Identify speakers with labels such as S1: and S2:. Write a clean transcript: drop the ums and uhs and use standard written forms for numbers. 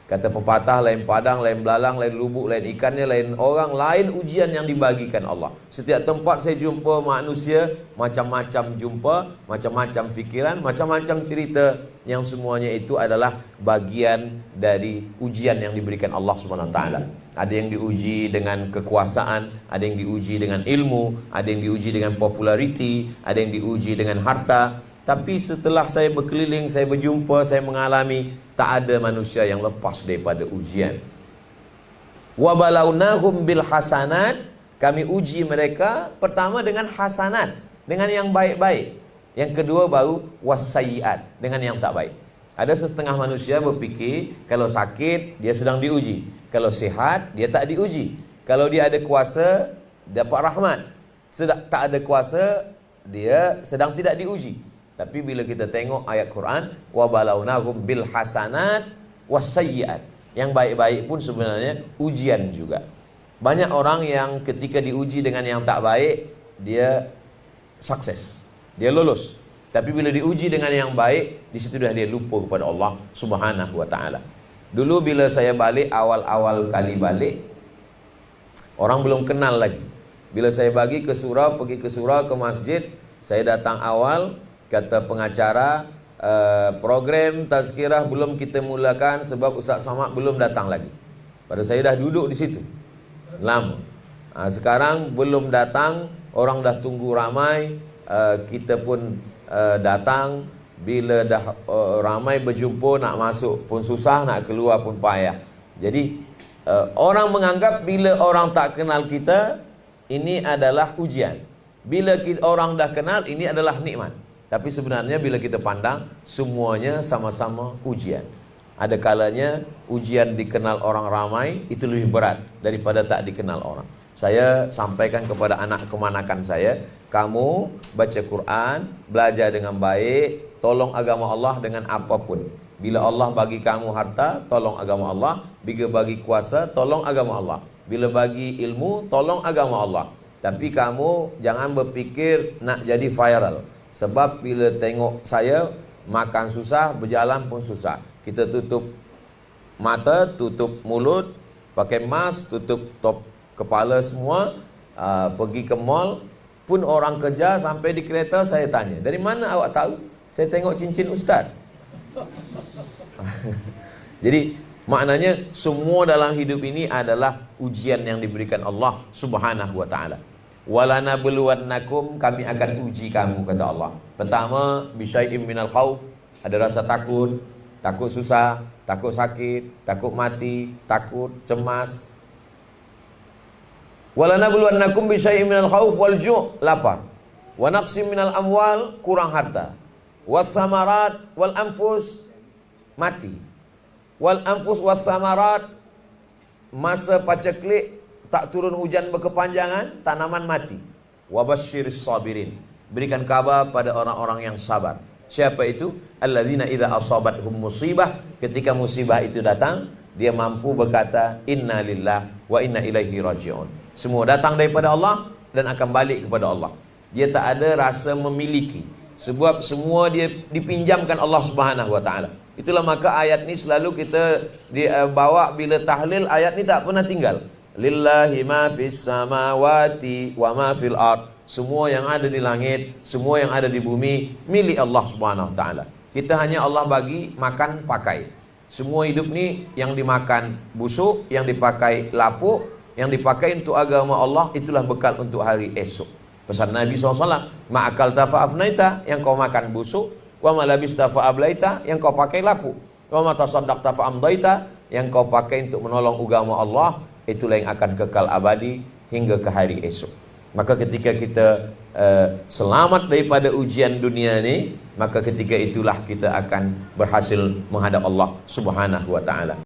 S1: Kata pepatah, lain padang, lain belalang, lain lubuk, lain ikannya, lain orang, lain ujian yang dibagikan Allah. Setiap tempat saya jumpa manusia, macam-macam jumpa, macam-macam fikiran, macam-macam cerita, yang semuanya itu adalah bagian dari ujian yang diberikan Allah SWT. Ada yang diuji dengan kekuasaan, ada yang diuji dengan ilmu, ada yang diuji dengan populariti, ada yang diuji dengan harta. Tapi setelah saya berkeliling, saya berjumpa, saya mengalami, tak ada manusia yang lepas daripada ujian. Wa balawnahum bil hasanat, kami uji mereka pertama dengan hasanat, dengan yang baik-baik. Yang kedua baru wasayyiat, dengan yang tak baik. Ada setengah manusia berfikir kalau sakit dia sedang diuji, kalau sihat dia tak diuji, kalau dia ada kuasa dapat rahmat, tak ada kuasa dia sedang tidak diuji. Tapi bila kita tengok ayat Quran, wa balawnahum bil hasanat wasayyiat, yang baik-baik pun sebenarnya ujian juga. Banyak orang yang ketika diuji dengan yang tak baik, dia sukses, dia lulus. Tapi bila diuji dengan yang baik, di situ dah dia lupa kepada Allah Subhanahu wa taala. Dulu bila saya balik, awal-awal kali balik, orang belum kenal lagi. Bila saya pergi ke surau, ke masjid, saya datang awal. Kata pengacara, program tazkirah belum kita mulakan sebab Ustaz Samad belum datang lagi. Pada saya dah duduk di situ lama. Sekarang belum datang, orang dah tunggu ramai, kita pun datang. Bila dah ramai berjumpa, nak masuk pun susah, nak keluar pun payah. Jadi orang menganggap bila orang tak kenal kita, ini adalah ujian. Bila orang dah kenal, ini adalah nikmat. Tapi sebenarnya bila kita pandang, semuanya sama-sama ujian. Ada kalanya ujian dikenal orang ramai itu lebih berat daripada tak dikenal orang. Saya sampaikan kepada anak kemanakan saya, kamu baca Quran, belajar dengan baik, tolong agama Allah dengan apapun. Bila Allah bagi kamu harta, tolong agama Allah. Bila bagi kuasa, tolong agama Allah. Bila bagi ilmu, tolong agama Allah. Tapi kamu jangan berfikir nak jadi viral. Sebab bila tengok saya makan susah, berjalan pun susah. Kita tutup mata, tutup mulut, pakai mask, tutup top kepala semua, pergi ke mall, pun orang kerja sampai di kereta saya tanya, dari mana awak tahu? Saya tengok cincin ustaz. Jadi maknanya semua dalam hidup ini adalah ujian yang diberikan Allah Subhanahu wa taala. Walanabluwannakum, kami akan uji kamu, kata Allah. Pertama, bisyai'im minal khauf, ada rasa takut, takut susah, takut sakit, takut mati, takut cemas. Walanabluwannakum bisyai'im minal khauf wal ju', lapar. Wa naqsim minal amwal, kurang harta. Was samarat wal anfus, mati. Wal anfus was samarat, masa paceklik tak turun hujan berkepanjangan, tanaman mati. Wabasyiris sabirin, berikan kabar pada orang-orang yang sabar. Siapa itu? Allazina idza asabathum musibah, ketika musibah itu datang, dia mampu berkata inna lillah wa inna ilaihi raji'un. Semua datang daripada Allah dan akan balik kepada Allah. Dia tak ada rasa memiliki, sebab semua dia dipinjamkan Allah Subhanahu wa taala. Itulah maka ayat ni selalu kita bawa bila tahlil, ayat ni tak pernah tinggal. Lillahi ma fis samawati wa ma fil ard. Semua yang ada di langit, semua yang ada di bumi milik Allah Subhanahu wa taala. Kita hanya Allah bagi makan pakai. Semua hidup ni yang dimakan busuk, yang dipakai lapuk, yang dipakai untuk agama Allah, itulah bekal untuk hari esok. Pesan Nabi SAW, ma'akal tafa'afnaita, yang kau makan busuk, wa malabis tafa'ablaita, yang kau pakai lapuk, wa matasaddaq tafa'amdaita, yang kau pakai untuk menolong agama Allah, itulah yang akan kekal abadi hingga ke hari esok. Maka ketika kita selamat daripada ujian dunia ni, maka ketika itulah kita akan berhasil menghadap Allah Subhanahu wa taala.